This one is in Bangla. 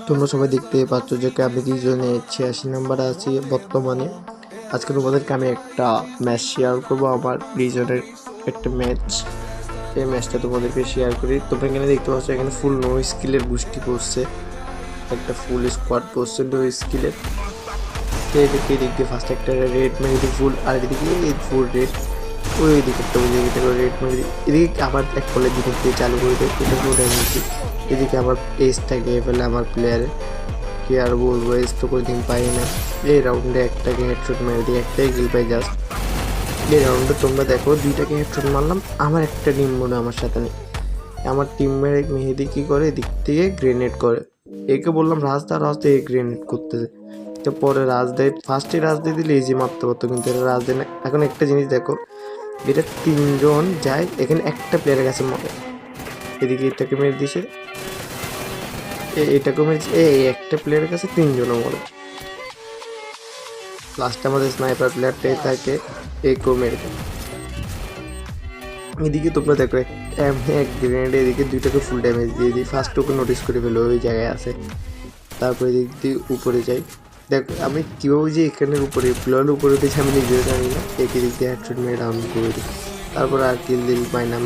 তোমরা সবাই দেখতেই পাচ্ছ যে আমি রিজনে 86 নাম্বারে আছি বর্তমানে। আজকে তোমাদেরকে আমি একটা ম্যাচ শেয়ার করবো, আমার রিজনের একটা ম্যাচ। এই ম্যাচটা তোমাদেরকে শেয়ার করি। তোমরা এখানে দেখতে পাচ্ছ এখানে ফুল নো স্কিলের গোষ্ঠী পড়ছে, একটা ফুল স্কোয়াড পড়ছে নো স্কিলের। এদিকে ফার্স্ট একটা রেড মেরে দিই ফুল, আর এদিকে ফুল রেড, ওই দিকে একটা রেড মেরে দিই। এদিকে আবার এক বলের দিকে দিয়ে চালু করে দেয়, এটা ফুল ড্যামেজ। এদিকে আমার এজটা গিয়ে ফেলে আমার প্লেয়ারে, কি আর বলবো, এজ তো কোনো দিন পাই না। এই রাউন্ডে একটাকে হেডশট মেরে দিই, একটাই কিল পাই জাস্ট। এই রাউন্ডে তোমরা দেখো দুইটাকে হেডশট মারলাম, আমার একটা টিম মনে আমার সাথে নেই। আমার টিমের মেহেদি কী করে, দিক থেকে গ্রেনেড করে। একে বললাম রাজদা এ গ্রেনেড করতেছে। তো পরে রাজদায় ফার্স্টে রাজদায় দিলে ইজি মারতে পারতো, কিন্তু এটা রাজদায় না। এখন একটা জিনিস দেখো, এটা তিনজন যায়, এখানে একটা প্লেয়ারের কাছে মরে। এদিকে এটাকে মেরে দিছে, এটাকে মেরেছে, এই একটা প্লেয়ারের কাছে তিনজনও মরে। লাস্টে আমাদের স্নাইপার প্লেয়ারটাই থাকে, একেও মেরে দেয়। এদিকে তোমরা দেখো এক গ্রেনেড এদিকে দুইটাকে ফুল ড্যামেজ দিয়ে দিই। ফার্স্ট ওকে নোটিস করে ফেলো ওই জায়গায় আছে। তারপরে এদিক দিয়ে উপরে যাই, দেখ আমি কীভাবে যে এখানের উপরে প্লেয়ারের উপরে উঠেছি আমি নিজেও জানি না। একে দিক দিয়ে হেডশট মেরে ডাউন করে দিই, তারপরে আর কিল দিল পাই না।